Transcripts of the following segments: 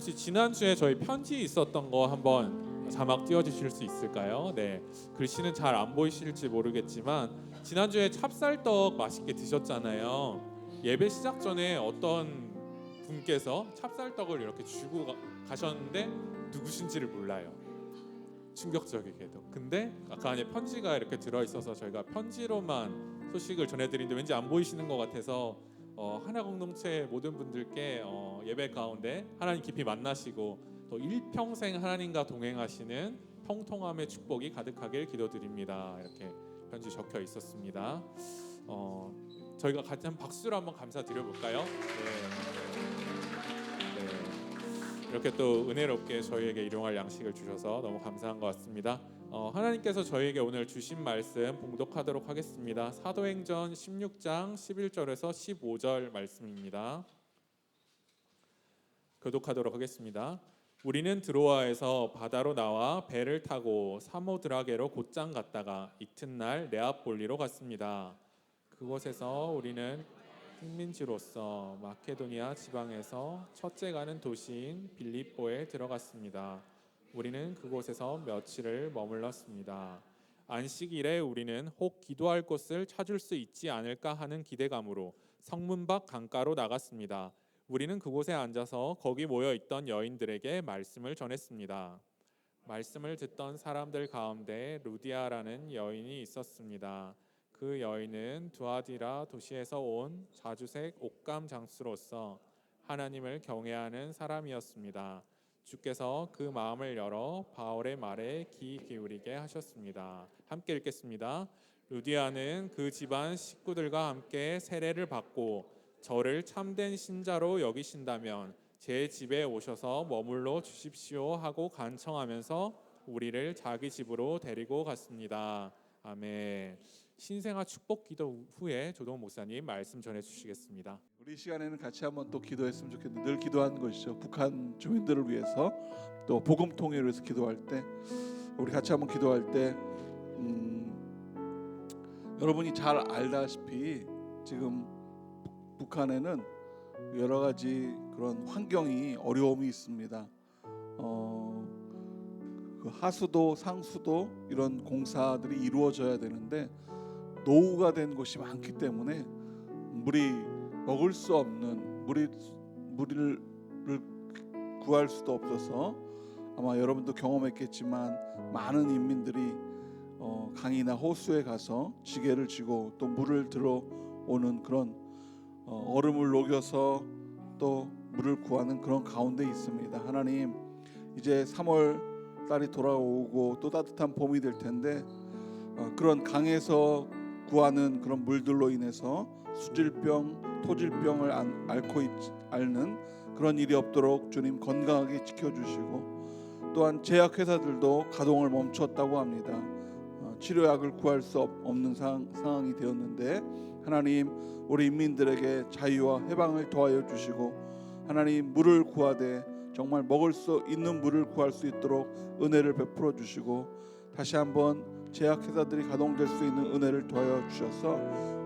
혹시 지난주에 저희 편지 있었던 거 한번 자막 띄워주실 수 있을까요? 네, 글씨는 잘 안 보이실지 모르겠지만 지난주에 찹쌀떡 맛있게 드셨잖아요. 예배 시작 전에 어떤 분께서 찹쌀떡을 이렇게 주고 가셨는데 누구신지를 몰라요. 충격적이게도. 근데 아까 안에 편지가 이렇게 들어있어서 저희가 편지로만 소식을 전해드리는데 왠지 안 보이시는 것 같아서 하나 공동체 모든 분들께 예배 가운데 하나님 깊이 만나시고 또 일평생 하나님과 동행하시는 통통함의 축복이 가득하길 기도드립니다. 이렇게 편지 적혀 있었습니다. 저희가 같이 한 박수로 한번 감사드려볼까요? 네. 이렇게 또 은혜롭게 저희에게 일용할 양식을 주셔서 너무 감사한 것 같습니다. 하나님께서 저희에게 오늘 주신 말씀 봉독하도록 하겠습니다. 사도행전 16장 11절에서 15절 말씀입니다. 교독하도록 하겠습니다. 우리는 드로아에서 바다로 나와 배를 타고 사모드라게로 곧장 갔다가 이튿날 네아폴리로 갔습니다. 그곳에서 우리는 식민지로서 마케도니아 지방에서 첫째 가는 도시인 빌립보에 들어갔습니다. 우리는 그곳에서 며칠을 머물렀습니다. 안식일에 우리는 혹 기도할 곳을 찾을 수 있지 않을까 하는 기대감으로 성문 밖 강가로 나갔습니다. 우리는 그곳에 앉아서 거기 모여 있던 여인들에게 말씀을 전했습니다. 말씀을 듣던 사람들 가운데 루디아라는 여인이 있었습니다. 그 여인은 두아디라 도시에서 온 자주색 옥감 장수로서 하나님을 경외하는 사람이었습니다. 주께서 그 마음을 열어 바울의 말에 귀 기울이게 하셨습니다. 함께 읽겠습니다. 루디아는 그 집안 식구들과 함께 세례를 받고 저를 참된 신자로 여기신다면 제 집에 오셔서 머물러 주십시오 하고 간청하면서 우리를 자기 집으로 데리고 갔습니다. 아멘. 신생아 축복 기도 후에 조동 목사님 말씀 전해 주시겠습니다. 우리 시간에는 같이 한번 또 기도했으면 좋겠는데 늘 기도하는 것이죠. 북한 주민들을 위해서 또 복음 통일을 위해서 기도할 때 우리 같이 한번 기도할 때 여러분이 잘 알다시피 지금 북한에는 여러 가지 그런 환경이 어려움이 있습니다. 그 하수도 상수도 이런 공사들이 이루어져야 되는데 노후가 된 곳이 많기 때문에 물이 먹을 수 없는 물을 구할 수도 없어서 아마 여러분도 경험했겠지만 많은 인민들이 강이나 호수에 가서 지게를 쥐고 또 물을 들어오는 그런 얼음을 녹여서 또 물을 구하는 그런 가운데 있습니다. 하나님, 이제 3월 달이 돌아오고 또 따뜻한 봄이 될 텐데 그런 강에서 구하는 그런 물들로 인해서 수질병, 토질병을 앓는 그런 일이 없도록 주님 건강하게 지켜주시고 또한 제약회사들도 가동을 멈췄다고 합니다. 치료약을 구할 수 없는 상황이 되었는데 하나님, 우리 인민들에게 자유와 해방을 더하여 주시고 하나님, 물을 구하되 정말 먹을 수 있는 물을 구할 수 있도록 은혜를 베풀어 주시고 다시 한번 제약회사들이 가동될 수 있는 은혜를 더하여 주셔서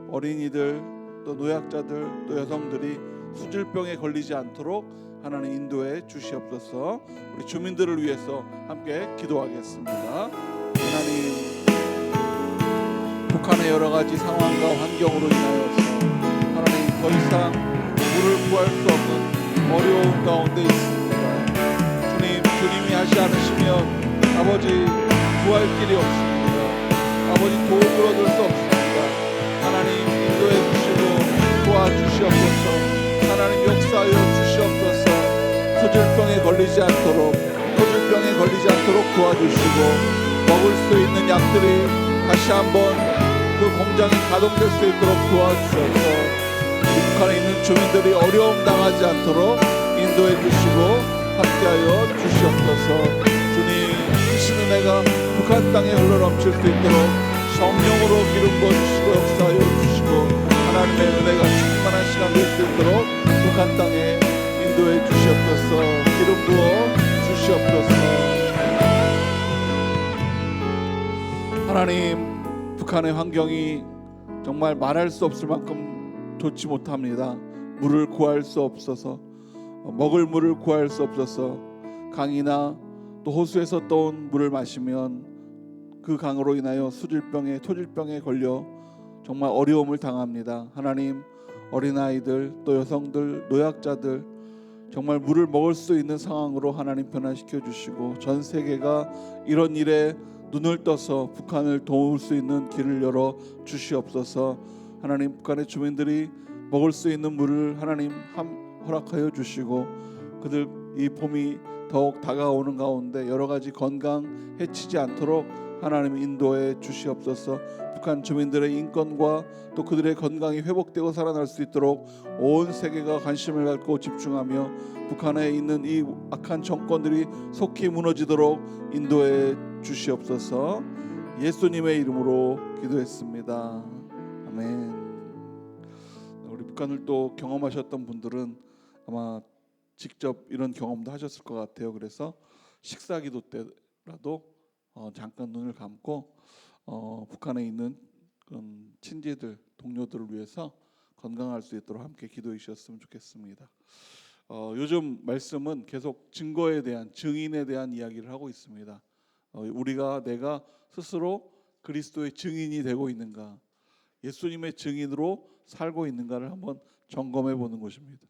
어린이들 또 노약자들 또 여성들이 수질병에 걸리지 않도록 하나님 인도해 주시옵소서. 우리 주민들을 위해서 함께 기도하겠습니다. 하나님, 북한의 여러 가지 상황과 환경으로 인하여서 하나님 더 이상 물을 구할 수 없는 어려운 가운데 있습니다. 주님이 하지 않으시면 아버지 구할 길이 없습니다. 아버지 도움을 얻을 수 없습니다. 하나님 인도해 주시고 도와주시옵소서. 하나님 역사하여 주시옵소서. 토질병에 걸리지 않도록 도와주시고 먹을 수 있는 약들이 다시 한번 그 공장이 가동될 수 있도록 도와주셔서 북한에 있는 주민들이 어려움 당하지 않도록 인도해 주시고 함께하여 주시옵소서. 주님, 크신 은혜가 북한 땅에 흘러넘칠 수 있도록 성령으로 기름 부어주시고 역사하여 주시고 하나님의 은혜가 충만한 시간 될 수 있도록 북한 땅에 인도해 주시옵소서. 기름 부어 주시옵소서. 하나님, 북한의 환경이 정말 말할 수 없을 만큼 좋지 못합니다. 물을 구할 수 없어서 먹을 물을 구할 수 없어서 강이나 또 호수에서 떠온 물을 마시면 그 강으로 인하여 수질병에 토질병에 걸려 정말 어려움을 당합니다. 하나님, 어린아이들 또 여성들 노약자들 정말 물을 먹을 수 있는 상황으로 하나님 변화시켜 주시고 전 세계가 이런 일에 눈을 떠서 북한을 도울 수 있는 길을 열어 주시옵소서. 하나님, 북한의 주민들이 먹을 수 있는 물을 하나님 허락하여 주시고 그들 이 봄이 더욱 다가오는 가운데 여러 가지 건강 해치지 않도록 하나님 인도해 주시옵소서. 북한 주민들의 인권과 또 그들의 건강이 회복되고 살아날 수 있도록 온 세계가 관심을 갖고 집중하며 북한에 있는 이 악한 정권들이 속히 무너지도록 인도해 주시옵소서. 예수님의 이름으로 기도했습니다. 아멘. 우리 북한을 또 경험하셨던 분들은 아마 직접 이런 경험도 하셨을 것 같아요. 그래서 식사 기도 때라도 잠깐 눈을 감고 북한에 있는 그런 친지들, 동료들을 위해서 건강할 수 있도록 함께 기도해 주셨으면 좋겠습니다. 요즘 말씀은 계속 증거에 대한, 증인에 대한 이야기를 하고 있습니다. 내가 스스로 그리스도의 증인이 되고 있는가, 예수님의 증인으로 살고 있는가를 한번 점검해 보는 것입니다.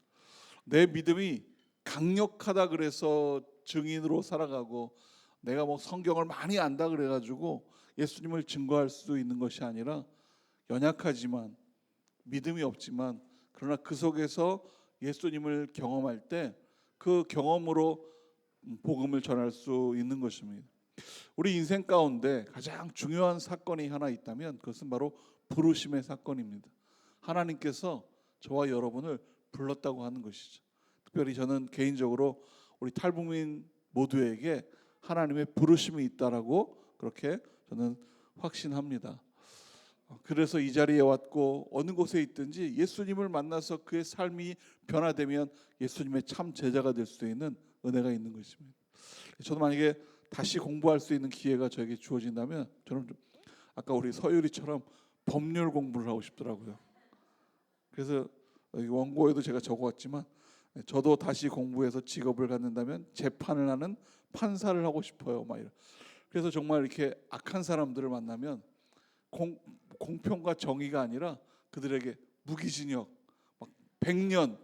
내 믿음이 강력하다 그래서 증인으로 살아가고 내가 뭐 성경을 많이 안다 그래가지고 예수님을 증거할 수 있는 것이 아니라 연약하지만 믿음이 없지만 그러나 그 속에서 예수님을 경험할 때 그 경험으로 복음을 전할 수 있는 것입니다. 우리 인생 가운데 가장 중요한 사건이 하나 있다면 그것은 바로 부르심의 사건입니다. 하나님께서 저와 여러분을 불렀다고 하는 것이죠. 특별히 저는 개인적으로 우리 탈북민 모두에게 하나님의 부르심이 있다라고 그렇게 저는 확신합니다. 그래서 이 자리에 왔고 어느 곳에 있든지 예수님을 만나서 그의 삶이 변화되면 예수님의 참 제자가 될 수 있는 은혜가 있는 것입니다. 저도 만약에 다시 공부할 수 있는 기회가 저에게 주어진다면 저는 아까 우리 서유리처럼 법률 공부를 하고 싶더라고요. 그래서 원고에도 제가 적어왔지만 저도 다시 공부해서 직업을 갖는다면 재판을 하는 판사를 하고 싶어요. 그래서 정말 이렇게 악한 사람들을 만나면 공평과 정의가 아니라 그들에게 무기징역, 100년,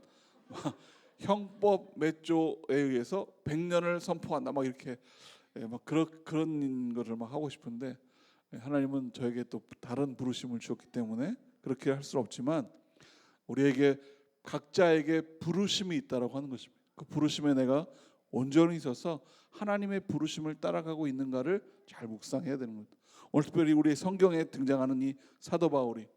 형법 몇 조에 의해서 100년을 선포한다. 이렇게 그런 거를 하고 싶은데 하나님은 저에게 또 다른 부르심을 주었기 때문에 그렇게 할 수는 없지만 우리에게 각자에게 부르심이 있다라고 하는 것입니다. 그 부르심에 내가 온전히 있어서 하나님의 부르심을 따라가고 있는가를 잘 묵상해야 되는 겁니다. 오늘 특별히 우리 성경에 등장하는 이 사도 바울이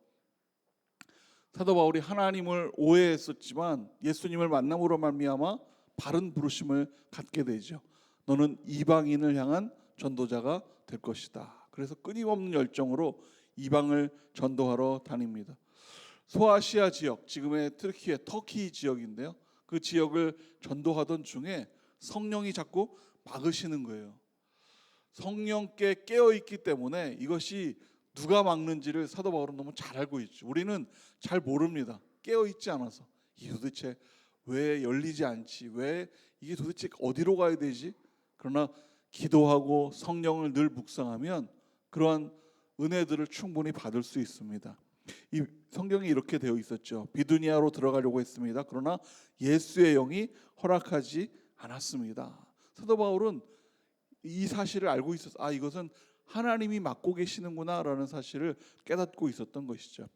하나님을 오해했었지만 예수님을 만남으로 말미암아 바른 부르심을 갖게 되죠. 너는 이방인을 향한 전도자가 될 것이다. 그래서 끊임없는 열정으로 이방을 전도하러 다닙니다. 소아시아 지역, 지금의 터키 지역인데요. 그 지역을 전도하던 중에 성령이 자꾸 막으시는 거예요. 성령께 깨어있기 때문에 이것이 누가 막는지를 사도 바울은 너무 잘 알고 있죠. 우리는 잘 모릅니다. 깨어있지 않아서 이게 도대체 왜 열리지 않지? 왜 이게 도대체 어디로 가야 되지? 그러나 기도하고 성령을 늘 묵상하면 그러한 은혜들을 충분히 받을 수 있습니다. 이 성경이 이렇게 되어 있었죠. 비두니아로 들어가려고 했습니다. 그러나 예수의 영이 허락하지 않았습니다. 사도 바울은 이 사실을 알고 있었어. 이것은 하나님이 맡고 계시는구나라는 사실을 깨닫고 있었던 것이죠.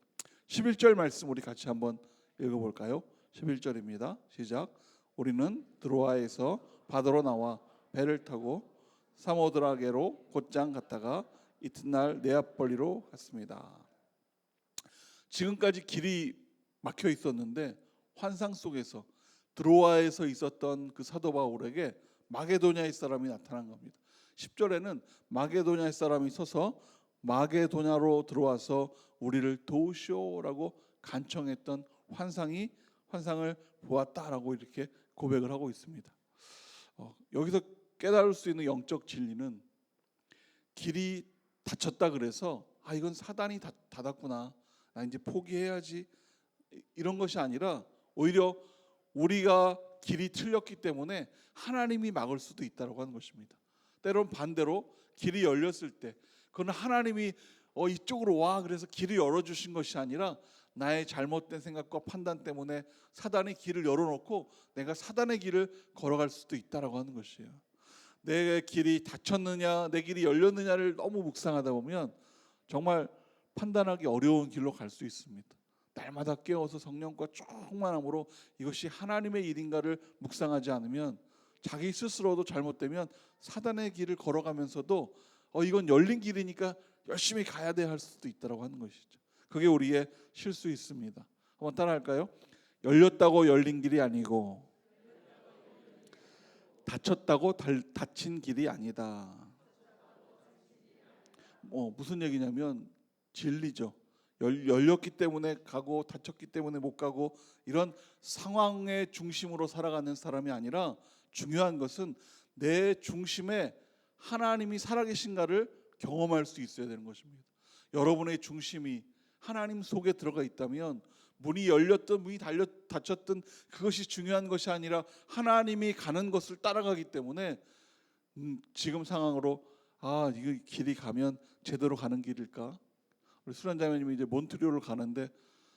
11절 말씀 우리 같이 한번 읽어볼까요? 11절입니다. 시작. 우리는 드로아에서 바다로 나와 배를 타고 사모드라게로 곧장 갔다가 이튿날 네아폴리로 갔습니다. 지금까지 길이 막혀 있었는데 환상 속에서 드로아에서 있었던 그 사도 바울에게 마게도냐의 사람이 나타난 겁니다. 10절에는 마게도냐의 사람이 서서 마게도냐로 들어와서 우리를 도우시오라고 간청했던 환상을 보았다라고 이렇게 고백을 하고 있습니다. 여기서 깨달을 수 있는 영적 진리는 길이 닫혔다 그래서 이건 사단이 닫았구나, 나 이제 포기해야지, 이런 것이 아니라 오히려 우리가 길이 틀렸기 때문에 하나님이 막을 수도 있다고 하는 것입니다. 때론 반대로 길이 열렸을 때 그건 하나님이 이쪽으로 와 그래서 길을 열어주신 것이 아니라 나의 잘못된 생각과 판단 때문에 사단이 길을 열어놓고 내가 사단의 길을 걸어갈 수도 있다라고 하는 것이에요. 내 길이 닫혔느냐 내 길이 열렸느냐를 너무 묵상하다 보면 정말 판단하기 어려운 길로 갈 수 있습니다. 날마다 깨어서 성령과 충만함으로 이것이 하나님의 일인가를 묵상하지 않으면 자기 스스로도 잘못되면 사단의 길을 걸어가면서도 이건 열린 길이니까 열심히 가야 돼 할 수도 있다고 하는 것이죠. 그게 우리의 실수 있습니다. 한번 따라할까요? 열렸다고 열린 길이 아니고 닫혔다고 닫힌 길이 아니다. 무슨 얘기냐면 진리죠. 열렸기 때문에 가고 닫혔기 때문에 못 가고 이런 상황의 중심으로 살아가는 사람이 아니라 중요한 것은 내 중심에 하나님이 살아계신가를 경험할 수 있어야 되는 것입니다. 여러분의 중심이 하나님 속에 들어가 있다면 문이 열렸든 문이 닫혔든 그것이 중요한 것이 아니라 하나님이 가는 것을 따라가기 때문에 지금 상황으로 이거 길이 가면 제대로 가는 길일까? 우리 수련자매님이 이제 몬트리올을 가는데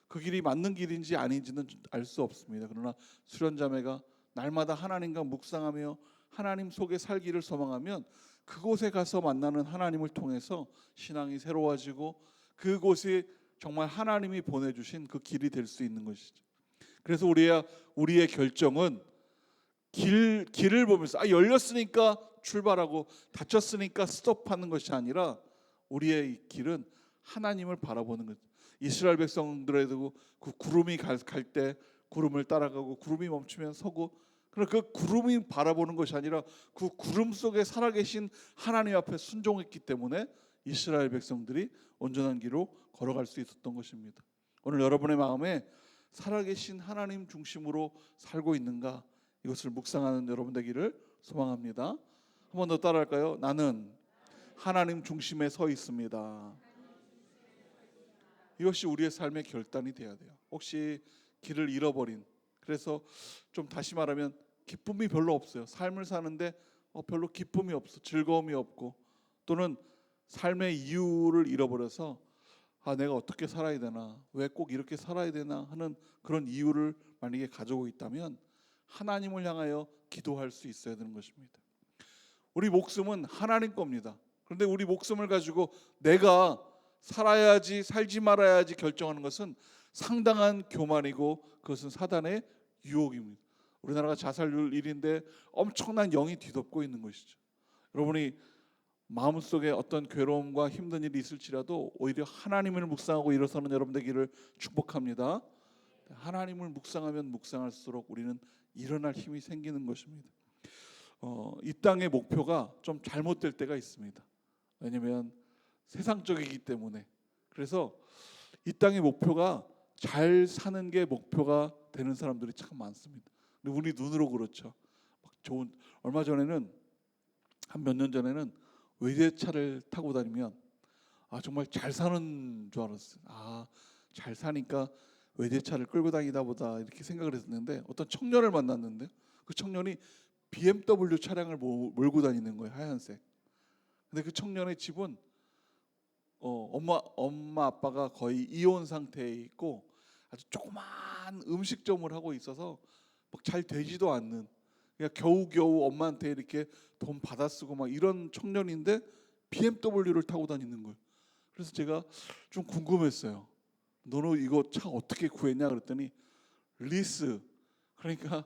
그 길이 맞는 길인지 아닌지는 알 수 없습니다. 그러나 수련자매가 날마다 하나님과 묵상하며 하나님 속에 살기를 소망하면 그곳에 가서 만나는 하나님을 통해서 신앙이 새로워지고 그곳이 정말 하나님이 보내주신 그 길이 될 수 있는 것이죠. 그래서 우리의 결정은 길을 보면서 열렸으니까 출발하고 닫혔으니까 스톱하는 것이 아니라 우리의 길은 하나님을 바라보는 것. 이스라엘 백성들에도 그 구름이 갈 때 구름을 따라가고 구름이 멈추면 서고 그러나 그 구름이 바라보는 것이 아니라 그 구름 속에 살아계신 하나님 앞에 순종했기 때문에 이스라엘 백성들이 온전한 길로 걸어갈 수 있었던 것입니다. 오늘 여러분의 마음에 살아계신 하나님 중심으로 살고 있는가 이것을 묵상하는 여러분 되기를 소망합니다. 한 번 더 따라할까요? 나는 하나님 중심에 서 있습니다. 이것이 우리의 삶의 결단이 돼야 돼요. 혹시 길을 잃어버린 그래서 좀 다시 말하면 기쁨이 별로 없어요. 삶을 사는데 별로 기쁨이 없어, 즐거움이 없고 또는 삶의 이유를 잃어버려서 내가 어떻게 살아야 되나, 왜 꼭 이렇게 살아야 되나 하는 그런 이유를 만약에 가지고 있다면 하나님을 향하여 기도할 수 있어야 되는 것입니다. 우리 목숨은 하나님 겁니다. 그런데 우리 목숨을 가지고 내가 살아야지 살지 말아야지 결정하는 것은 상당한 교만이고 그것은 사단의 유혹입니다. 우리나라가 자살률 1위인데 엄청난 영이 뒤덮고 있는 것이죠. 여러분이 마음속에 어떤 괴로움과 힘든 일이 있을지라도 오히려 하나님을 묵상하고 일어서는 여러분 되기를 축복합니다. 하나님을 묵상하면 묵상할수록 우리는 일어날 힘이 생기는 것입니다. 이 땅의 목표가 좀 잘못될 때가 있습니다. 왜냐하면 세상적이기 때문에. 그래서 이 땅의 목표가 잘 사는 게 목표가 되는 사람들이 참 많습니다. 근데 우리 눈으로 그렇죠. 얼마 전에는 한 몇 년 전에는 외제차를 타고 다니면 정말 잘 사는 줄 알았어요. 잘 사니까 외제차를 끌고 다니다 보다 이렇게 생각을 했는데 어떤 청년을 만났는데 그 청년이 BMW 차량을 몰고 다니는 거예요. 하얀색. 근데 그 청년의 집은 엄마 아빠가 거의 이혼 상태에 있고 아주 조그만 음식점을 하고 있어서 막 잘 되지도 않는 그냥 겨우겨우 엄마한테 이렇게 돈 받아 쓰고 막 이런 청년인데 BMW를 타고 다니는 거예요. 그래서 제가 좀 궁금했어요. 너는 이거 차 어떻게 구했냐 그랬더니 리스, 그러니까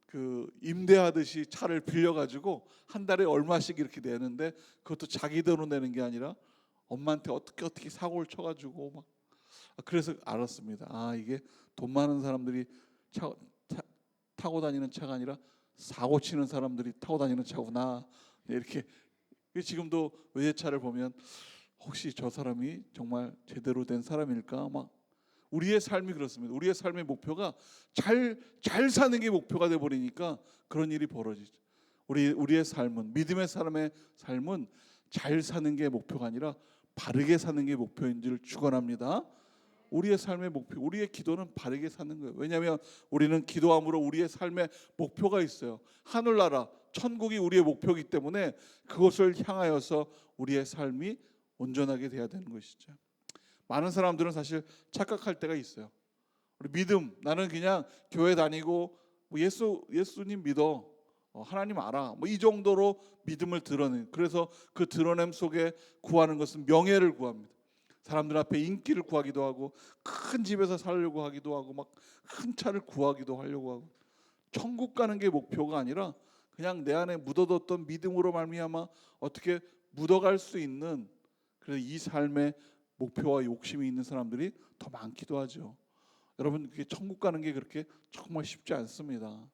그 임대하듯이 차를 빌려가지고 한 달에 얼마씩 이렇게 내는데 그것도 자기 돈으로 내는 게 아니라 엄마한테 어떻게 사고를 쳐가지고 막 그래서 알았습니다. 이게 돈 많은 사람들이 타고 다니는 차가 아니라 사고 치는 사람들이 타고 다니는 차구나. 이렇게 지금도 외제차를 보면 혹시 저 사람이 정말 제대로 된 사람일까? 막 우리의 삶이 그렇습니다. 우리의 삶의 목표가 잘 사는 게 목표가 돼 버리니까 그런 일이 벌어지죠. 우리의 삶은 믿음의 사람의 삶은 잘 사는 게 목표가 아니라 바르게 사는 게 목표인 줄 축원합니다. 우리의 삶의 목표, 우리의 기도는 바르게 사는 거예요. 왜냐하면 우리는 기도함으로 우리의 삶의 목표가 있어요. 하늘나라, 천국이 우리의 목표이기 때문에 그것을 향하여서 우리의 삶이 온전하게 돼야 되는 것이죠. 많은 사람들은 사실 착각할 때가 있어요. 우리 믿음, 나는 그냥 교회 다니고 뭐 예수님 믿어, 하나님 알아, 뭐 이 정도로 믿음을 드러내. 그래서 그 드러냄 속에 구하는 것은 명예를 구합니다. 사람들 앞에 인기를 구하기도 하고 큰 집에서 살려고 하기도 하고 막 큰 차를 구하기도 하려고 하고, 천국 가는 게 목표가 아니라 그냥 내 안에 묻어뒀던 믿음으로 말미암아 어떻게 묻어갈 수 있는, 그래서 이 삶의 목표와 욕심이 있는 사람들이 더 많기도 하죠. 여러분, 그게 천국 가는 게 그렇게 정말 쉽지 않습니다.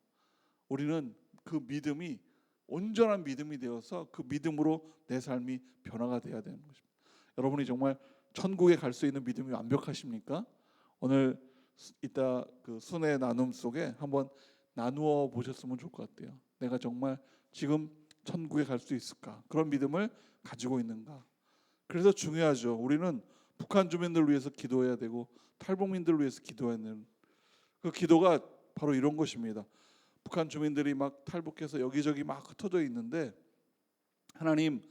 우리는 그 믿음이 온전한 믿음이 되어서 그 믿음으로 내 삶이 변화가 돼야 되는 것입니다. 여러분이 정말 천국에 갈 수 있는 믿음이 완벽하십니까? 오늘 이따 그 순회 나눔 속에 한번 나누어 보셨으면 좋을 것 같아요. 내가 정말 지금 천국에 갈 수 있을까? 그런 믿음을 가지고 있는가? 그래서 중요하죠. 우리는 북한 주민들을 위해서 기도해야 되고 탈북민들을 위해서 기도해야 되는, 그 기도가 바로 이런 것입니다. 북한 주민들이 막 탈북해서 여기저기 막 흩어져 있는데, 하나님,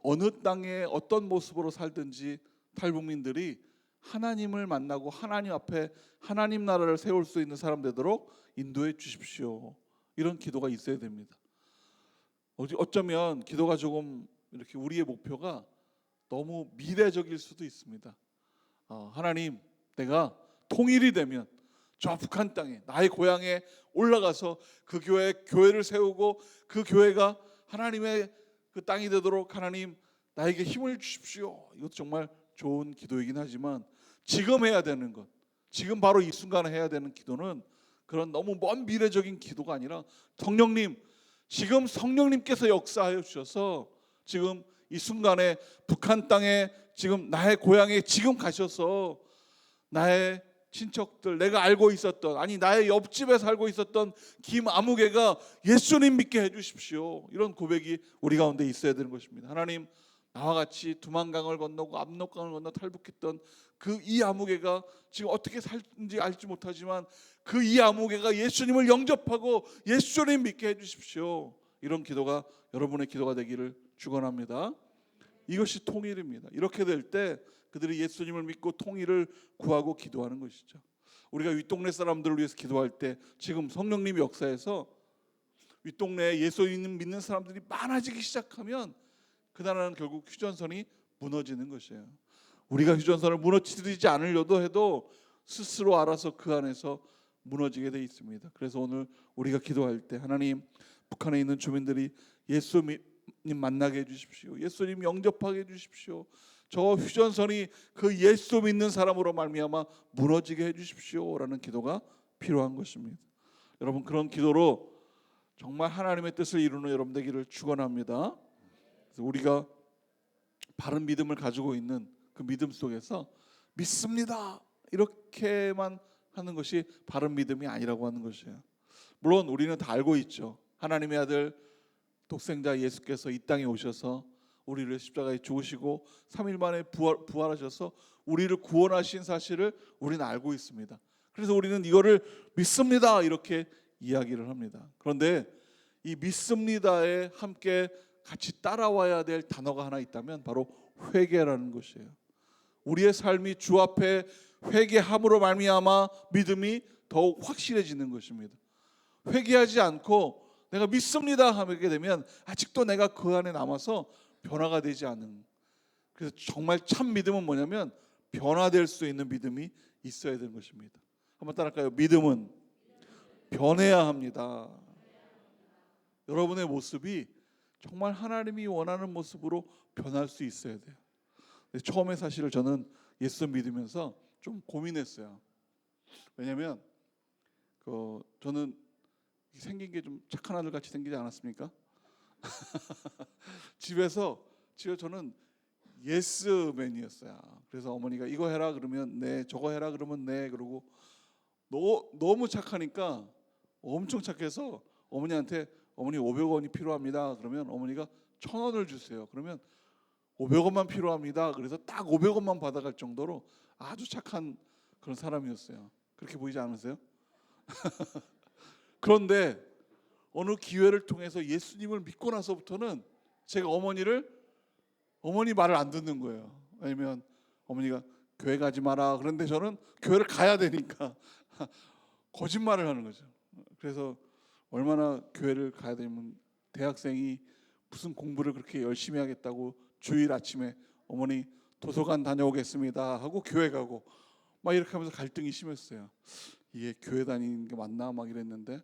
어느 땅에 어떤 모습으로 살든지 탈북민들이 하나님을 만나고 하나님 앞에 하나님 나라를 세울 수 있는 사람 되도록 인도해 주십시오. 이런 기도가 있어야 됩니다. 어쩌면 기도가 조금 이렇게 우리의 목표가 너무 미래적일 수도 있습니다. 하나님, 내가 통일이 되면 저 북한 땅에 나의 고향에 올라가서 그 교회를 세우고 그 교회가 하나님의 그 땅이 되도록 하나님 나에게 힘을 주십시오. 이것도 정말 좋은 기도이긴 하지만 지금 해야 되는 것, 지금 바로 이 순간에 해야 되는 기도는 그런 너무 먼 미래적인 기도가 아니라, 성령님, 지금 성령님께서 역사하여 주셔서 지금 이 순간에 북한 땅에 지금 나의 고향에 지금 가셔서 나의 친척들, 내가 알고 있었던, 아니 나의 옆집에 살고 있었던 김아무개가 예수님 믿게 해주십시오. 이런 고백이 우리 가운데 있어야 되는 것입니다. 하나님, 나와 같이 두만강을 건너고 압록강을 건너 탈북했던 그 이 아무개가 지금 어떻게 살는지 알지 못하지만 그 이 아무개가 예수님을 영접하고 예수님 믿게 해주십시오. 이런 기도가 여러분의 기도가 되기를 축원합니다. 이것이 통일입니다. 이렇게 될 때 그들이 예수님을 믿고 통일을 구하고 기도하는 것이죠. 우리가 윗동네 사람들을 위해서 기도할 때 지금 성령님이 역사해서 윗동네에 예수님 믿는 사람들이 많아지기 시작하면 그 나라는 결국 휴전선이 무너지는 것이에요. 우리가 휴전선을 무너뜨리지 않으려도 해도 스스로 알아서 그 안에서 무너지게 돼 있습니다. 그래서 오늘 우리가 기도할 때, 하나님, 북한에 있는 주민들이 예수님 만나게 해주십시오. 예수님 영접하게 해주십시오. 저 휴전선이 그 예수 믿는 사람으로 말미암아 무너지게 해주십시오라는 기도가 필요한 것입니다. 여러분, 그런 기도로 정말 하나님의 뜻을 이루는 여러분 되기를 축원합니다. 그래서 우리가 바른 믿음을 가지고 있는 그 믿음 속에서 믿습니다 이렇게만 하는 것이 바른 믿음이 아니라고 하는 것이에요. 물론 우리는 다 알고 있죠. 하나님의 아들 독생자 예수께서 이 땅에 오셔서 우리를 십자가에 죽으시고 3일 만에 부활하셔서 우리를 구원하신 사실을 우리는 알고 있습니다. 그래서 우리는 이거를 믿습니다 이렇게 이야기를 합니다. 그런데 이 믿습니다에 함께 같이 따라와야 될 단어가 하나 있다면 바로 회개라는 것이에요. 우리의 삶이 주 앞에 회개함으로 말미암아 믿음이 더욱 확실해지는 것입니다. 회개하지 않고 내가 믿습니다 하게 되면 아직도 내가 그 안에 남아서 변화가 되지 않은, 그래서 정말 참 믿음은 뭐냐면 변화될 수 있는 믿음이 있어야 되는 것입니다. 한번 따라할까요? 믿음은 변해야 합니다. 여러분의 모습이 정말 하나님이 원하는 모습으로 변할 수 있어야 돼요. 처음에 사실 저는 예수 믿으면서 좀 고민했어요. 왜냐하면 저는 생긴 게 좀 착한 아들 같이 생기지 않았습니까? 집에 저는 예스맨이었어요. 그래서 어머니가 이거 해라 그러면 네, 저거 해라 그러면 네, 그러고 너무 착하니까, 엄청 착해서 어머니한테 어머니 500원이 필요합니다. 그러면 어머니가 1,000원을 주세요. 그러면 500원만 필요합니다. 그래서 딱 500원만 받아갈 정도로 아주 착한 그런 사람이었어요. 그렇게 보이지 않으세요? 그런데 어느 기회를 통해서 예수님을 믿고 나서부터는 제가 어머니 말을 안 듣는 거예요. 왜냐면 어머니가 교회 가지 마라. 그런데 저는 교회를 가야 되니까 거짓말을 하는 거죠. 그래서 얼마나 교회를 가야 되면 대학생이 무슨 공부를 그렇게 열심히 하겠다고 주일 아침에 어머니 도서관 다녀오겠습니다 하고 교회 가고 막 이렇게 하면서 갈등이 심했어요. 이게 교회 다니는 게 맞나 막 이랬는데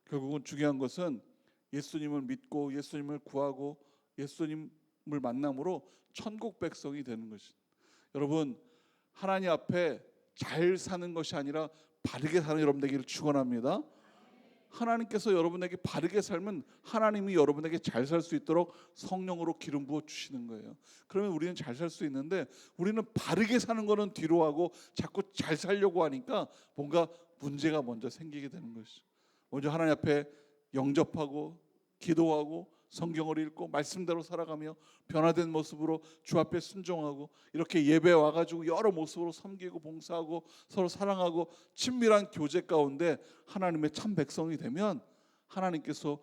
결국은 중요한 것은 예수님을 믿고 예수님을 구하고 예수님을 만남으로 천국 백성이 되는 것이. 여러분 하나님 앞에 잘 사는 것이 아니라 바르게 사는 여러분 되기를 축원합니다. 하나님께서 여러분에게 바르게 살면 하나님이 여러분에게 잘 살 수 있도록 성령으로 기름 부어 주시는 거예요. 그러면 우리는 잘 살 수 있는데 우리는 바르게 사는 거는 뒤로 하고 자꾸 잘 살려고 하니까 뭔가 문제가 먼저 생기게 되는 것이죠. 먼저 하나님 앞에 영접하고 기도하고 성경을 읽고 말씀대로 살아가며 변화된 모습으로 주 앞에 순종하고 이렇게 예배 와가지고 여러 모습으로 섬기고 봉사하고 서로 사랑하고 친밀한 교제 가운데 하나님의 참 백성이 되면 하나님께서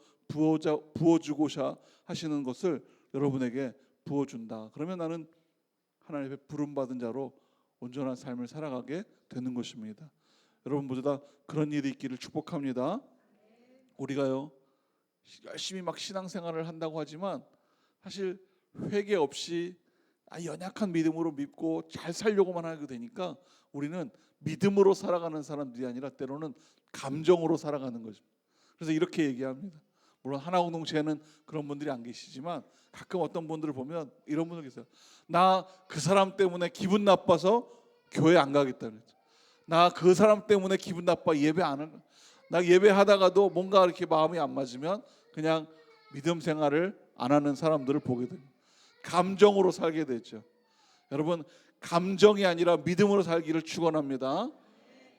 부어주고자 하시는 것을 여러분에게 부어준다. 그러면 나는 하나님의 부름받은 자로 온전한 삶을 살아가게 되는 것입니다. 여러분 모두 다 그런 일이 있기를 축복합니다. 우리가요 열심히 막 신앙생활을 한다고 하지만 사실 회개 없이 연약한 믿음으로 믿고 잘 살려고만 하게 되니까 우리는 믿음으로 살아가는 사람들이 아니라 때로는 감정으로 살아가는 거죠. 그래서 이렇게 얘기합니다. 물론 하나 공동체에는 그런 분들이 안 계시지만 가끔 어떤 분들을 보면 이런 분들 계세요. 나 그 사람 때문에 기분 나빠서 교회 안 가겠다 그랬죠. 나 그 사람 때문에 기분 나빠 예배 안 하는. 나 예배하다가도 뭔가 이렇게 마음이 안 맞으면 그냥 믿음 생활을 안 하는 사람들을 보게 됩니다. 감정으로 살게 되죠. 여러분 감정이 아니라 믿음으로 살기를 축원합니다.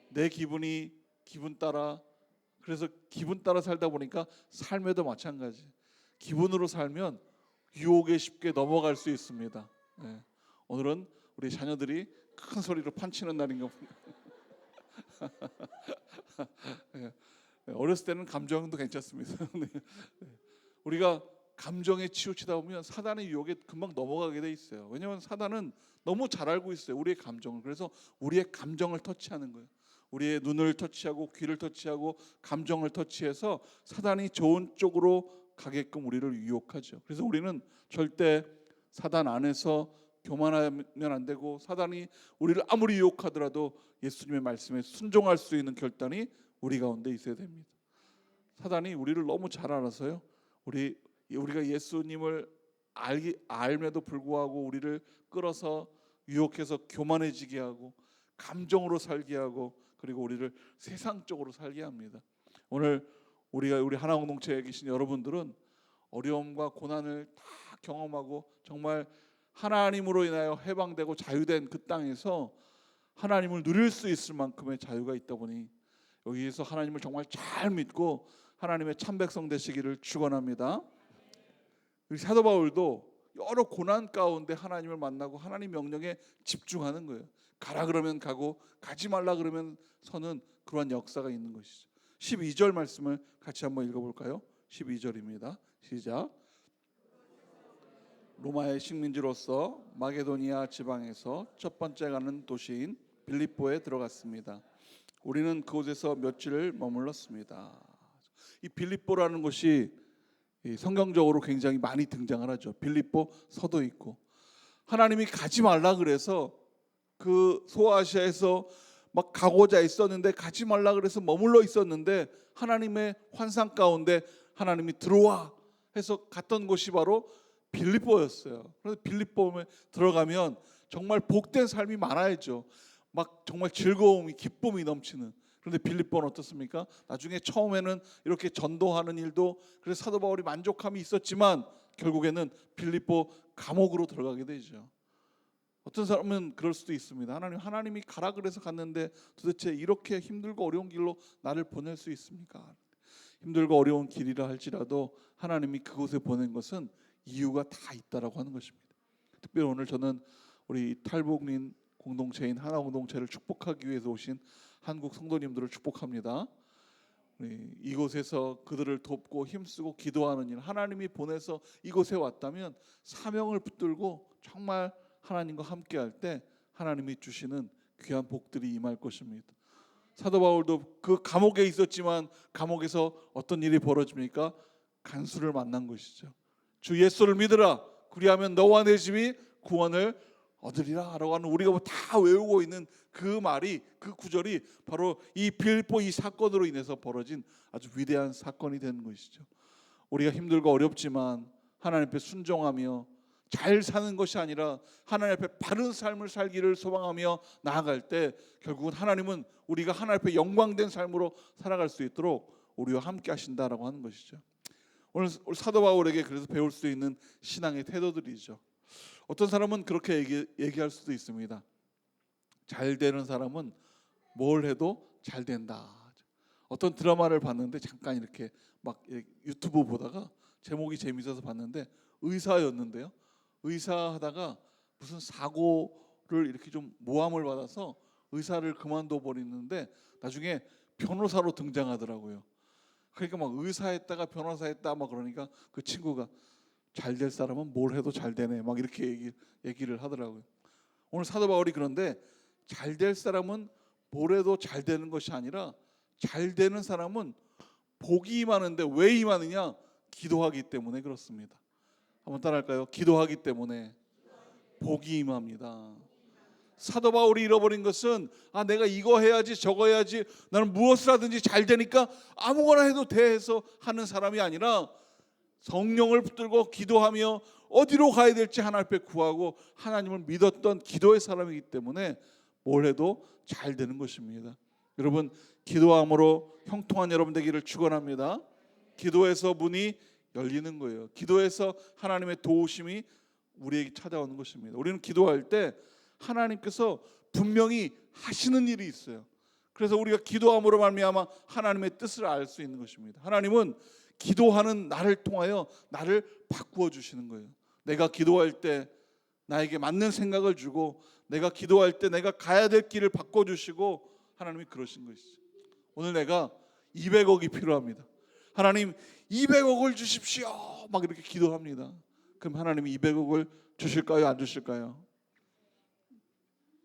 내 기분이 기분 따라 그래서 기분 따라 살다 보니까 삶에도 마찬가지. 기분으로 살면 유혹에 쉽게 넘어갈 수 있습니다. 네. 오늘은 우리 자녀들이 큰 소리로 판치는 날인가 봅니다. 네. 어렸을 때는 감정도 괜찮습니다. 네. 우리가 감정에 치우치다 보면 사단의 유혹에 금방 넘어가게 돼 있어요. 왜냐하면 사단은 너무 잘 알고 있어요. 우리의 감정을. 그래서 우리의 감정을 터치하는 거예요. 우리의 눈을 터치하고 귀를 터치하고 감정을 터치해서 사단이 좋은 쪽으로 가게끔 우리를 유혹하죠. 그래서 우리는 절대 사단 안에서 교만하면 안 되고 사단이 우리를 아무리 유혹하더라도 예수님의 말씀에 순종할 수 있는 결단이 우리 가운데 있어야 됩니다. 사단이 우리를 너무 잘 알아서요. 우리가 예수님을 알면도 불구하고 우리를 끌어서 유혹해서 교만해지게 하고 감정으로 살게 하고 그리고 우리를 세상적으로 살게 합니다. 오늘 우리 하나 공동체에 계신 여러분들은 어려움과 고난을 다 경험하고 정말 하나님으로 인하여 해방되고 자유된 그 땅에서 하나님을 누릴 수 있을 만큼의 자유가 있다 보니 여기에서 하나님을 정말 잘 믿고 하나님의 참 백성 되시기를 축원합니다. 우리 사도 바울도 여러 고난 가운데 하나님을 만나고 하나님 명령에 집중하는 거예요. 가라 그러면 가고 가지 말라 그러면 서는 그러한 역사가 있는 것이죠. 12절 말씀을 같이 한번 읽어볼까요? 12절입니다. 시작. 로마의 식민지로서 마게도니아 지방에서 첫 번째 가는 도시인 빌립보에 들어갔습니다. 우리는 그곳에서 며칠을 머물렀습니다. 이 빌립보라는 곳이 성경적으로 굉장히 많이 등장을 하죠. 빌립보 서도 있고 하나님이 가지 말라 그래서 그 소아시아에서 막 가고자 있었는데 가지 말라 그래서 머물러 있었는데 하나님의 환상 가운데 하나님이 들어와 해서 갔던 곳이 바로 빌립보였어요. 그래서 빌립보에 들어가면 정말 복된 삶이 많아야죠. 막 정말 즐거움이 기쁨이 넘치는. 그런데 빌립보는 어떻습니까? 나중에 처음에는 이렇게 전도하는 일도 그래서 사도 바울이 만족함이 있었지만 결국에는 빌립보 감옥으로 들어가게 되죠. 어떤 사람은 그럴 수도 있습니다. 하나님이 가라 그래서 갔는데 도대체 이렇게 힘들고 어려운 길로 나를 보낼 수 있습니까? 힘들고 어려운 길이라 할지라도 하나님이 그곳에 보낸 것은 이유가 다 있다라고 하는 것입니다. 특별히 오늘 저는 우리 탈북민 공동체인 하나 공동체를 축복하기 위해서 오신 한국 성도님들을 축복합니다. 이곳에서 그들을 돕고 힘쓰고 기도하는 일, 하나님이 보내서 이곳에 왔다면 사명을 붙들고 정말 하나님과 함께할 때 하나님이 주시는 귀한 복들이 임할 것입니다. 사도 바울도 그 감옥에 있었지만 감옥에서 어떤 일이 벌어집니까? 간수를 만난 것이죠. 주 예수를 믿으라, 그리하면 너와 내 집이 구원을 얻으리라 라고 하는, 우리가 다 외우고 있는 그 말이, 그 구절이 바로 이 빌립보 이 사건으로 인해서 벌어진 아주 위대한 사건이 된 것이죠. 우리가 힘들고 어렵지만 하나님 앞에 순종하며 잘 사는 것이 아니라 하나님 앞에 바른 삶을 살기를 소망하며 나아갈 때 결국은 하나님은 우리가 하나님 앞에 영광된 삶으로 살아갈 수 있도록 우리와 함께 하신다라고 하는 것이죠. 오늘 사도 바울에게 그래서 배울 수 있는 신앙의 태도들이죠. 어떤 사람은 그렇게 얘기할 수도 있습니다. 잘 되는 사람은 뭘 해도 잘 된다. 어떤 드라마를 봤는데 잠깐 이렇게 막 유튜브 보다가 제목이 재밌어서 봤는데 의사였는데요. 의사하다가 무슨 사고를 이렇게 좀 모함을 받아서 의사를 그만둬 버리는데 나중에 변호사로 등장하더라고요. 그러니까 막 의사했다가 변호사했다 막 그러니까 그 친구가 잘 될 사람은 뭘 해도 잘 되네 막 이렇게 얘기를 하더라고요. 오늘 사도 바울이 그런데 잘 될 사람은 뭘 해도 잘 되는 것이 아니라 잘 되는 사람은 복이 임하는데 왜 임하느냐? 기도하기 때문에 그렇습니다. 한번 따라할까요? 기도하기 때문에 복이 임합니다. 사도 바울이 잃어버린 것은 내가 이거 해야지 저거 해야지 나는 무엇을 하든지 잘 되니까 아무거나 해도 돼 해서 하는 사람이 아니라 성령을 붙들고 기도하며 어디로 가야 될지 하나님 앞에 구하고 하나님을 믿었던 기도의 사람이기 때문에 뭘 해도 잘 되는 것입니다. 여러분, 기도함으로 형통한 여러분 되기를 축원합니다. 기도에서 문이 열리는 거예요. 기도에서 하나님의 도우심이 우리에게 찾아오는 것입니다. 우리는 기도할 때 하나님께서 분명히 하시는 일이 있어요. 그래서 우리가 기도함으로 말미암아 하나님의 뜻을 알 수 있는 것입니다. 하나님은 기도하는 나를 통하여 나를 바꾸어 주시는 거예요. 내가 기도할 때 나에게 맞는 생각을 주고 내가 기도할 때 내가 가야 될 길을 바꿔주시고 하나님이 그러신 것이죠. 오늘 내가 200억이 필요합니다. 하나님 200억을 주십시오. 막 이렇게 기도합니다. 그럼 하나님이 200억을 주실까요? 안 주실까요?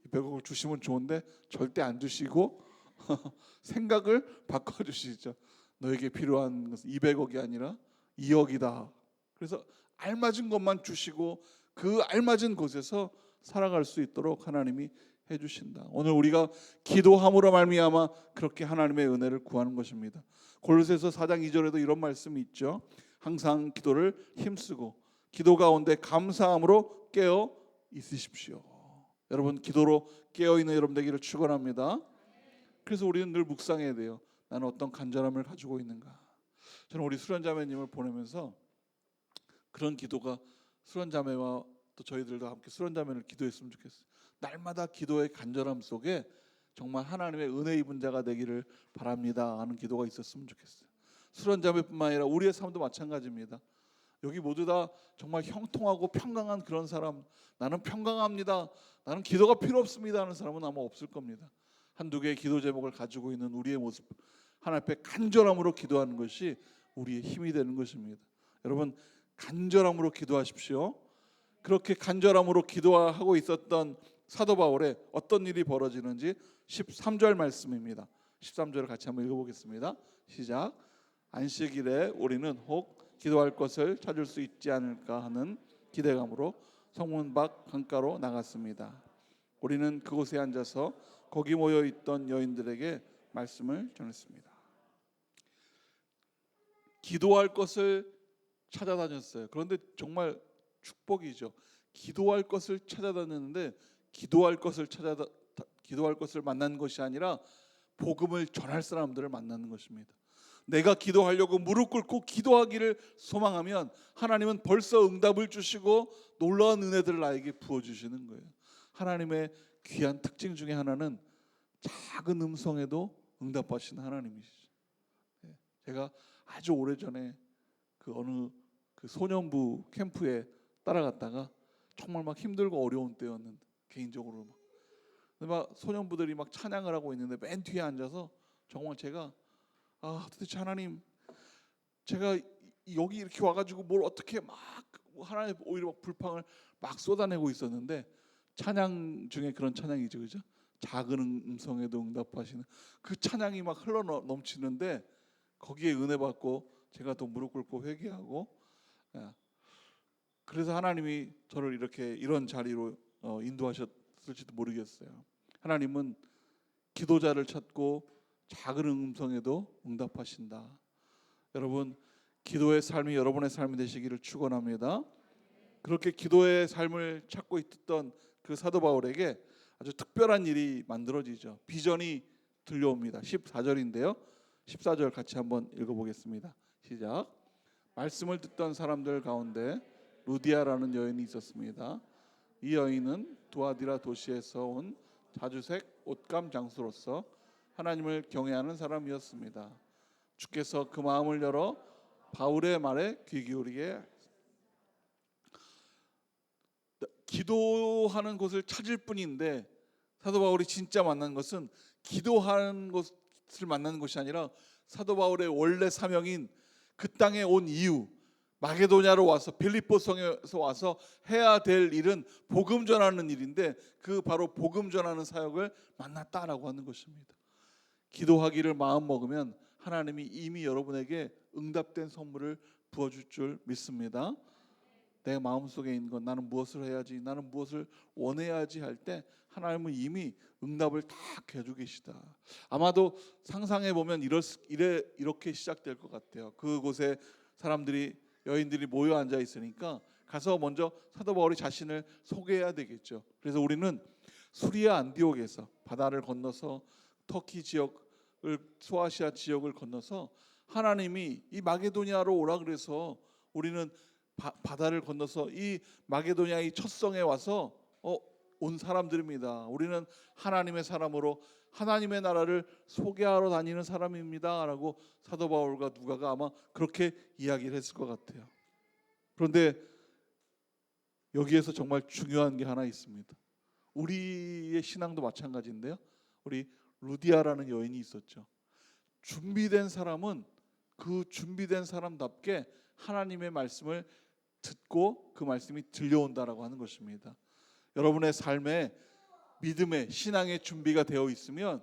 200억을 주시면 좋은데 절대 안 주시고 생각을 바꿔주시죠. 너에게 필요한 것은 200억이 아니라 2억이다. 그래서 알맞은 것만 주시고 그 알맞은 곳에서 살아갈 수 있도록 하나님이 해주신다. 오늘 우리가 기도함으로 말미암아 그렇게 하나님의 은혜를 구하는 것입니다. 골로새서 4장 2절에도 이런 말씀이 있죠. 항상 기도를 힘쓰고 기도 가운데 감사함으로 깨어 있으십시오. 여러분, 기도로 깨어 있는 여러분 되기를 축원합니다. 그래서 우리는 늘 묵상해야 돼요. 나는 어떤 간절함을 가지고 있는가. 저는 우리 수련자매님을 보내면서 그런 기도가, 수련자매와 또 저희들도 함께 수련자매를 기도했으면 좋겠어요. 날마다 기도의 간절함 속에 정말 하나님의 은혜 입은 자가 되기를 바랍니다 하는 기도가 있었으면 좋겠어요. 수련자매뿐만 아니라 우리의 삶도 마찬가지입니다. 여기 모두 다 정말 형통하고 평강한 그런 사람, 나는 평강합니다, 나는 기도가 필요 없습니다 하는 사람은 아마 없을 겁니다. 한두 개의 기도 제목을 가지고 있는 우리의 모습, 하나님 앞에 간절함으로 기도하는 것이 우리의 힘이 되는 것입니다. 여러분, 간절함으로 기도하십시오. 그렇게 간절함으로 기도하고 있었던 사도 바울의 어떤 일이 벌어지는지 13절 말씀입니다. 13절을 같이 한번 읽어보겠습니다. 시작. 안식일에 우리는 혹 기도할 것을 찾을 수 있지 않을까 하는 기대감으로 성문 밖 강가로 나갔습니다. 우리는 그곳에 앉아서 거기 모여 있던 여인들에게 말씀을 전했습니다. 기도할 것을 찾아다녔어요. 그런데 정말 축복이죠. 기도할 것을 찾아다녔는데 기도할 것을 만난 것이 아니라 복음을 전할 사람들을 만나는 것입니다. 내가 기도하려고 무릎 꿇고 기도하기를 소망하면 하나님은 벌써 응답을 주시고 놀라운 은혜들을 나에게 부어주시는 거예요. 하나님의 귀한 특징 중에 하나는 작은 음성에도 응답하시는 하나님이시죠. 제가 아주 오래전에 그 어느 그 소년부 캠프에 따라갔다가 정말 막 힘들고 어려운 때였는데 개인적으로 막 소년부들이 막 찬양을 하고 있는데 맨 뒤에 앉아서 정말 제가 도대체 하나님, 제가 여기 이렇게 와가지고 뭘 어떻게 막 하나님 오히려 막 불평을 막 쏟아내고 있었는데, 찬양 중에 그런 찬양이죠, 그죠? 작은 음성에도 응답하시는 그 찬양이 막 흘러 넘치는데 거기에 은혜 받고 제가 또 무릎 꿇고 회개하고, 그래서 하나님이 저를 이렇게 이런 자리로 인도하셨을지도 모르겠어요. 하나님은 기도자를 찾고 작은 음성에도 응답하신다. 여러분, 기도의 삶이 여러분의 삶이 되시기를 축원합니다. 그렇게 기도의 삶을 찾고 있던 그 사도 바울에게 아주 특별한 일이 만들어지죠. 비전이 들려옵니다. 14절인데요. 14절 같이 한번 읽어보겠습니다. 시작. 말씀을 듣던 사람들 가운데 루디아라는 여인이 있었습니다. 이 여인은 두아디라 도시에서 온 자주색 옷감 장수로서 하나님을 경외하는 사람이었습니다. 주께서 그 마음을 열어 바울의 말에 귀 기울이게, 기도하는 곳을 찾을 뿐인데 사도 바울이 진짜 만난 것은 기도하는 것을 만나는 것이 아니라 사도 바울의 원래 사명인 그 땅에 온 이유, 마게도냐로 와서 빌립보 성에서 와서 해야 될 일은 복음 전하는 일인데 그 바로 복음 전하는 사역을 만났다라고 하는 것입니다. 기도하기를 마음 먹으면 하나님이 이미 여러분에게 응답된 선물을 부어줄 줄 믿습니다. 내 마음속에 있는 건 나는 무엇을 해야지, 나는 무엇을 원해야지 할 때 하나님은 이미 응답을 다 해주고 계시다. 아마도 상상해 보면 이렇게 시작될 것 같아요. 그곳에 사람들이, 여인들이 모여 앉아 있으니까 가서 먼저 사도 바울이 자신을 소개해야 되겠죠. 그래서 우리는 수리아 안디옥에서 바다를 건너서 터키 지역을, 소아시아 지역을 건너서 하나님이 이 마게도니아로 오라 그래서 우리는 바다를 건너서 이 마게도니아의 첫 성에 와서 온 사람들입니다. 우리는 하나님의 사람으로 하나님의 나라를 소개하러 다니는 사람입니다 라고 사도 바울과 누가가 아마 그렇게 이야기를 했을 것 같아요. 그런데 여기에서 정말 중요한 게 하나 있습니다. 우리의 신앙도 마찬가지인데요, 우리 루디아라는 여인이 있었죠. 준비된 사람은 그 준비된 사람답게 하나님의 말씀을 듣고 그 말씀이 들려온다라고 하는 것입니다. 여러분의 삶에 믿음의, 신앙의 준비가 되어 있으면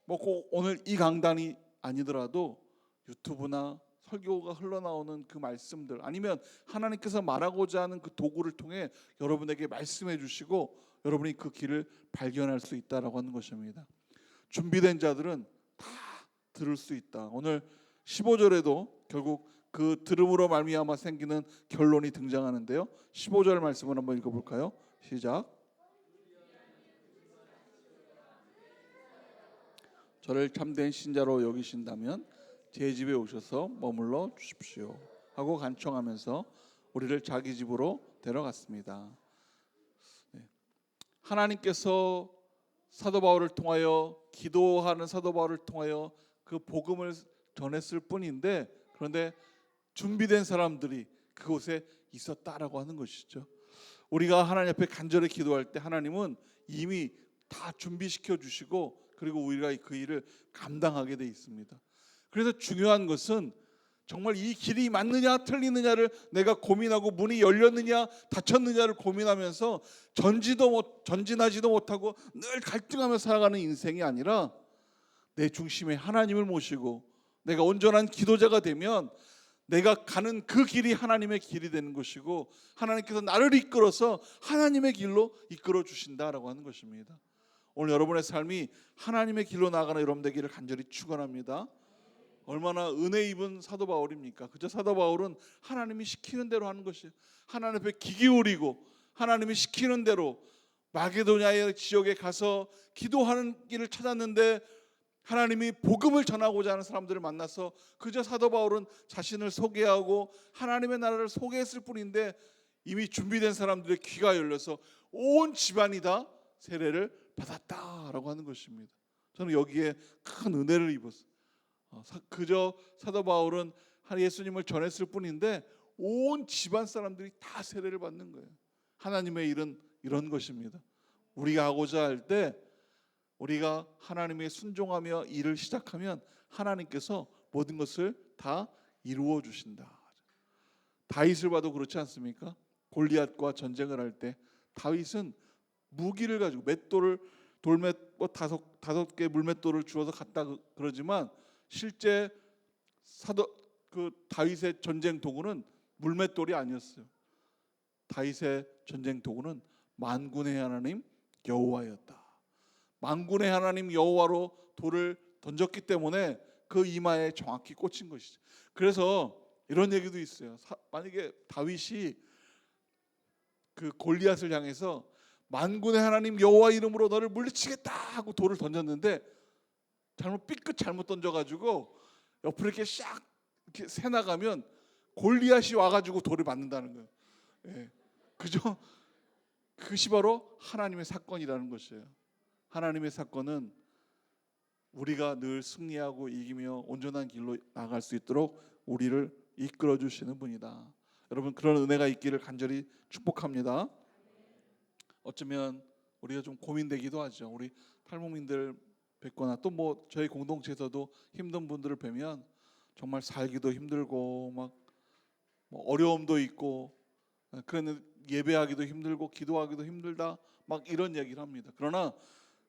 꼭 오늘 이 강단이 아니더라도 유튜브나 설교가 흘러나오는 그 말씀들, 아니면 하나님께서 말하고자 하는 그 도구를 통해 여러분에게 말씀해 주시고 여러분이 그 길을 발견할 수 있다라고 하는 것입니다. 준비된 자들은 다 들을 수 있다. 오늘 15절에도 결국 그 들음으로 말미암아 생기는 결론이 등장하는데요. 15절 말씀을 한번 읽어볼까요? 시작. 저를 참된 신자로 여기신다면 제 집에 오셔서 머물러 주십시오 하고 간청하면서 우리를 자기 집으로 데려갔습니다. 하나님께서 사도 바울을 통하여, 기도하는 사도 바울을 통하여 그 복음을 전했을 뿐인데, 그런데 준비된 사람들이 그곳에 있었다라고 하는 것이죠. 우리가 하나님 앞에 간절히 기도할 때 하나님은 이미 다 준비시켜 주시고 그리고 우리가 그 일을 감당하게 돼 있습니다. 그래서 중요한 것은 정말 이 길이 맞느냐 틀리느냐를 내가 고민하고, 문이 열렸느냐 닫혔느냐를 고민하면서 전진하지도 못하고 늘 갈등하며 살아가는 인생이 아니라 내 중심에 하나님을 모시고 내가 온전한 기도자가 되면 내가 가는 그 길이 하나님의 길이 되는 것이고 하나님께서 나를 이끌어서 하나님의 길로 이끌어 주신다라고 하는 것입니다. 오늘 여러분의 삶이 하나님의 길로 나아가는 여러분 되기를 간절히 축원합니다. 얼마나 은혜 입은 사도 바울입니까? 그저 사도 바울은 하나님이 시키는 대로 하는 것이에요. 하나님 앞에 귀 기울이고 하나님이 시키는 대로 마게도냐의 지역에 가서 기도하는 길을 찾았는데 하나님이 복음을 전하고자 하는 사람들을 만나서 그저 사도 바울은 자신을 소개하고 하나님의 나라를 소개했을 뿐인데 이미 준비된 사람들의 귀가 열려서 온 집안이 다 세례를 받았다라고 하는 것입니다. 저는 여기에 큰 은혜를 입었어요. 그저 사도 바울은 예수님을 전했을 뿐인데 온 집안 사람들이 다 세례를 받는 거예요. 하나님의 일은 이런 것입니다. 우리가 하고자 할 때 우리가 하나님의 순종하며 일을 시작하면 하나님께서 모든 것을 다 이루어 주신다. 다윗을 봐도 그렇지 않습니까? 골리앗과 전쟁을 할 때 다윗은 무기를 가지고 맷돌을 돌맷 다섯 개 물맷돌을 주어서 갔다 그러지만 실제 그 다윗의 전쟁 도구는 물맷돌이 아니었어요. 다윗의 전쟁 도구는 만군의 하나님 여호와였다. 만군의 하나님 여호와로 돌을 던졌기 때문에 그 이마에 정확히 꽂힌 것이죠. 그래서 이런 얘기도 있어요. 만약에 다윗이 그 골리앗을 향해서 만군의 하나님 여호와 이름으로 너를 물리치겠다 하고 돌을 던졌는데 삐끗 잘못 던져가지고 옆으로 이렇게 샥 이렇게 새 나가면 골리앗이 와가지고 돌을 맞는다는 거예요. 예. 그죠? 그것이 바로 하나님의 사건이라는 것이에요. 하나님의 사건은 우리가 늘 승리하고 이기며 온전한 길로 나아갈 수 있도록 우리를 이끌어 주시는 분이다. 여러분 그런 은혜가 있기를 간절히 축복합니다. 어쩌면 우리가 좀 고민되기도 하죠. 우리 탈북민들 뵙거나 또 뭐 저희 공동체에서도 힘든 분들을 뵈면 정말 살기도 힘들고 막 뭐 어려움도 있고 그런데 예배하기도 힘들고 기도하기도 힘들다 막 이런 얘기를 합니다. 그러나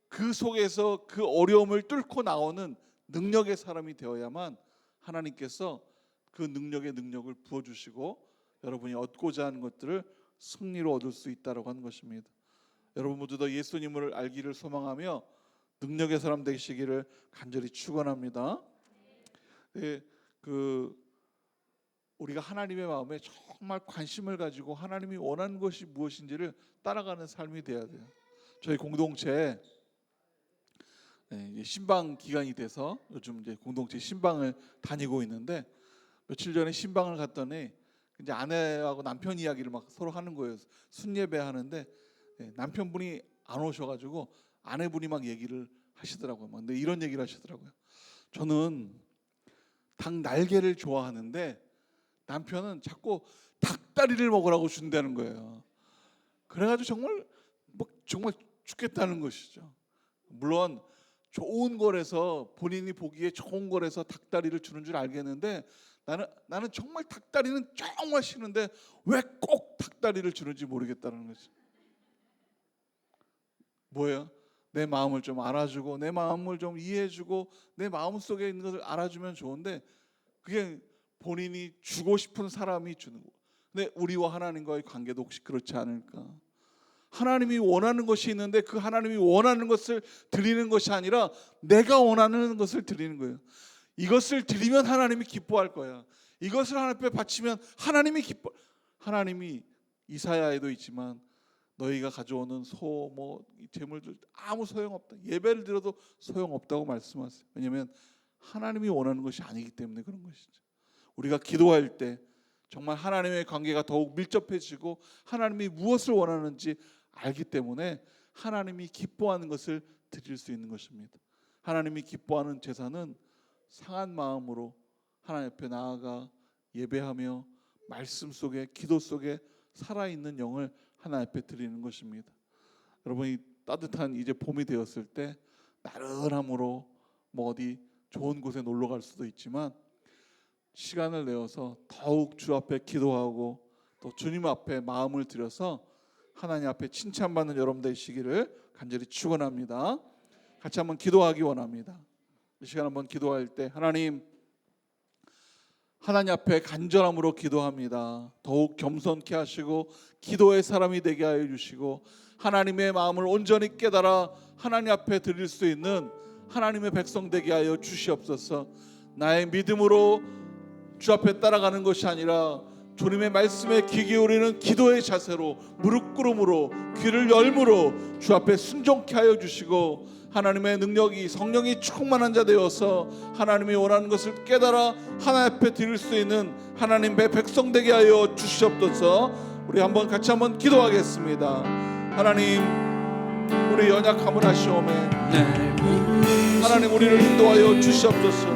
그 속에서 그 어려움을 뚫고 나오는 능력의 사람이 되어야만 하나님께서 그 능력을 부어주시고 여러분이 얻고자 하는 것들을 승리로 얻을 수 있다고 하는 것입니다. 여러분 모두 다 예수님을 알기를 소망하며 능력의 사람 되시기를 간절히 축원합니다. 네, 우리가 하나님의 마음에 정말 관심을 가지고 하나님이 원하는 것이 무엇인지를 따라가는 삶이 돼야 돼요. 저희 공동체에 신방 기간이 돼서 요즘 이제 공동체 신방을 다니고 있는데 며칠 전에 신방을 갔더니 이제 아내하고 남편 이야기를 막 서로 하는 거예요. 순예배 하는데 남편분이 안 오셔가지고 아내분이 막 얘기를 하시더라고요. 근데 이런 얘기를 하시더라고요. 저는 닭 날개를 좋아하는데 남편은 자꾸 닭다리를 먹으라고 준다는 거예요. 그래가지고 정말 죽겠다는 것이죠. 물론 좋은 거라서 본인이 보기에 좋은 거라서 닭다리를 주는 줄 알겠는데 나는 정말 닭다리는 정말 싫은데 왜 꼭 닭다리를 주는지 모르겠다는 거죠. 뭐예요? 내 마음을 좀 알아주고 내 마음을 좀 이해해주고 내 마음속에 있는 것을 알아주면 좋은데 그게 본인이 주고 싶은 사람이 주는 거. 근데 우리와 하나님과의 관계도 혹시 그렇지 않을까? 하나님이 원하는 것이 있는데 그 하나님이 원하는 것을 드리는 것이 아니라 내가 원하는 것을 드리는 거예요. 이것을 드리면 하나님이 기뻐할 거야. 이것을 하나님 앞에 바치면 하나님이 기뻐. 하나님이 이사야에도 있지만 너희가 가져오는 재물들 아무 소용없다. 예배를 드려도 소용없다고 말씀하세요. 왜냐하면 하나님이 원하는 것이 아니기 때문에 그런 것이죠. 우리가 기도할 때 정말 하나님의 관계가 더욱 밀접해지고 하나님이 무엇을 원하는지 알기 때문에 하나님이 기뻐하는 것을 드릴 수 있는 것입니다. 하나님이 기뻐하는 제사는 상한 마음으로 하나님 앞에 나아가 예배하며 말씀 속에 기도 속에 살아있는 영을 하나님 앞에 드리는 것입니다. 여러분이 따뜻한 이제 봄이 되었을 때 나른함으로 어디 좋은 곳에 놀러 갈 수도 있지만 시간을 내어서 더욱 주 앞에 기도하고 또 주님 앞에 마음을 들여서 하나님 앞에 칭찬받는 여러분 되시기를 간절히 축원합니다. 같이 한번 기도하기 원합니다. 이 시간 한번 기도할 때 하나님 앞에 간절함으로 기도합니다. 더욱 겸손케 하시고 기도의 사람이 되게 하여 주시고 하나님의 마음을 온전히 깨달아 하나님 앞에 드릴 수 있는 하나님의 백성 되게 하여 주시옵소서. 나의 믿음으로 주 앞에 따라가는 것이 아니라 주님의 말씀에 귀 기울이는 기도의 자세로 무릎 꿇음으로 귀를 열므로 주 앞에 순종케 하여 주시고 하나님의 능력이 성령이 충만한 자 되어서 하나님이 원하는 것을 깨달아 하나님 앞에 드릴 수 있는 하나님의 백성 되게 하여 주시옵소서. 우리 같이 한번 기도하겠습니다. 하나님 우리 연약함을 아시오매 하나님 우리를 인도하여 주시옵소서.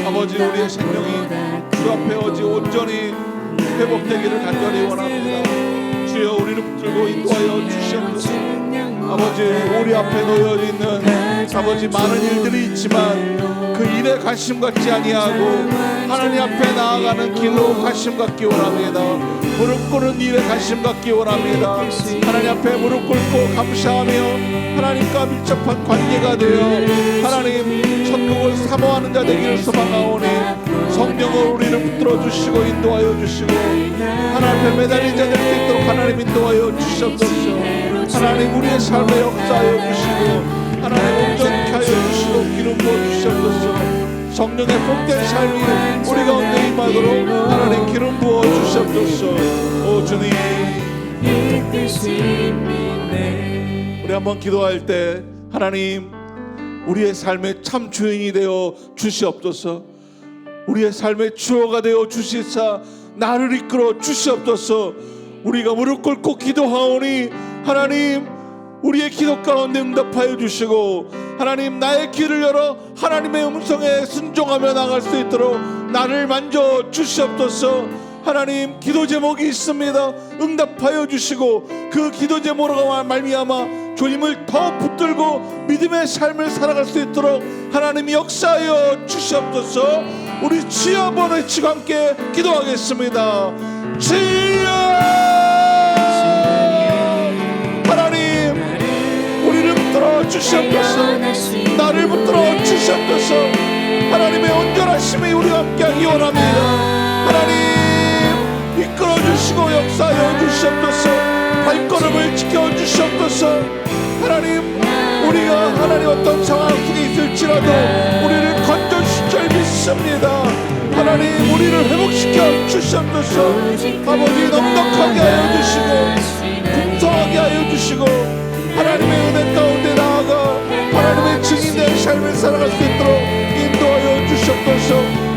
아버지 우리의 생명이 주 앞에 온전히 회복되기를 간절히 원합니다. 주여 우리를 붙들고 인도하여 주시옵소서. 아버지 우리 앞에 놓여 있는 아버지 많은 일들이 있지만 그 일에 관심 갖지 아니하고 하나님 앞에 나아가는 길로 관심 갖기 원합니다. 무릎 꿇는 일에 관심 갖기 원합니다. 하나님 앞에 무릎 꿇고 감사하며 하나님과 밀접한 관계가 되어 하나님 천국을 사모하는 자 되기를 소망하오니 성령으로 우리를 붙들어 주시고 인도하여 주시고 하나님 앞에 매달린 자 될 수 있도록 하나님 인도하여 주시옵소서. 하나님 우리의 삶에 역사하여 주시고 하나님 온전케 하여 주시고 기름 부어 주시옵소서. 성령의 복된 삶이 우리 가운데 임하도록 하나님 기름 부어 주시옵소서. 오 주님, 우리 한번 기도할 때 하나님 우리의 삶의 참 주인이 되어 주시옵소서. 우리의 삶의 주어가 되어 주시사 나를 이끌어 주시옵소서. 우리가 무릎 꿇고 기도하오니 하나님 우리의 기도 가운데 응답하여 주시고 하나님 나의 귀를 열어 하나님의 음성에 순종하며 나갈 수 있도록 나를 만져 주시옵소서. 하나님 기도 제목이 있습니다. 응답하여 주시고 그 기도 제목으로 말미암아 주님을 더 붙들고 믿음의 삶을 살아갈 수 있도록 하나님이 역사하여 주시옵소서. 우리 주여 한번 외치고 함께 기도하겠습니다. 주여 하나님 우리를 붙들어 주시옵소서. 나를 붙들어 주시옵소서. 하나님의 온전하심이 우리와 함께하기 원합니다. 하나님 이끌어 주시고 역사하여 주시옵소서. 발걸음을 지켜 주시옵소서. 하나님 우리가 하나님 어떤 상황 속에 있을지라도 우리를 건져 주실 줄 믿습니다. 하나님 우리를 회복시켜 주시옵소서. 아버지 넉넉하게 하여 주시고 풍성하게 하여 주시고 하나님의 은혜 가운데 나아가 하나님의 증인된 삶을 살아갈 수 있도록 인도하여 주시옵소서.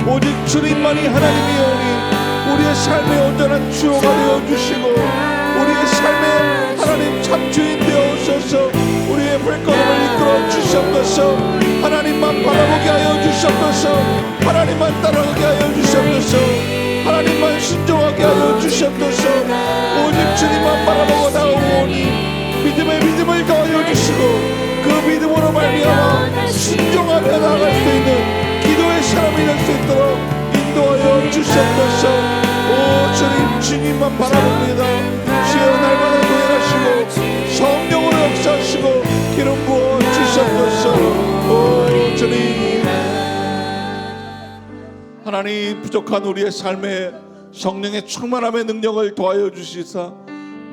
오직 주님만이 하나님이오니 우리의 삶의 온전한 주어가 되어 주시고 우리의 삶의 하나님 참 주인 되어주셔서 우리의 발걸음을 이끌어 주시옵소서. 하나님만 바라보게 하여 주시옵소서. 하나님만 따라가게 하여 주시옵소서. 하나님만 순종하게 하여 주시옵소서. 오직 주님만 바라보고 나오오니 믿음의 믿음을 더하여 주시고 그 믿음으로 말미암아 순종하며 나아갈 수 있는 기도의 사람이 될 수 있도록 인도하여 주시옵소서. 오 주님 주님만 바라봅니다. 주여 날마다 도행하시고 성령으로 역사하시고 기름 부어 주시옵소서. 오 주님 하나님 부족한 우리의 삶에 성령의 충만함의 능력을 더하여 주시사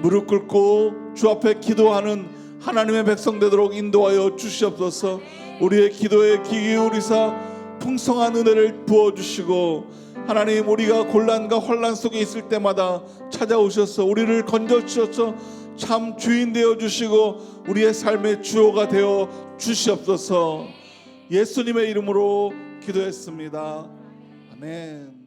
무릎 꿇고 주 앞에 기도하는 하나님의 백성 되도록 인도하여 주시옵소서. 우리의 기도에 귀 기울이사 풍성한 은혜를 부어주시고 하나님 우리가 곤란과 환난 속에 있을 때마다 찾아오셔서 우리를 건져주셔서 참 주인 되어 주시고 우리의 삶의 주어가 되어 주시옵소서. 예수님의 이름으로 기도했습니다. 아멘.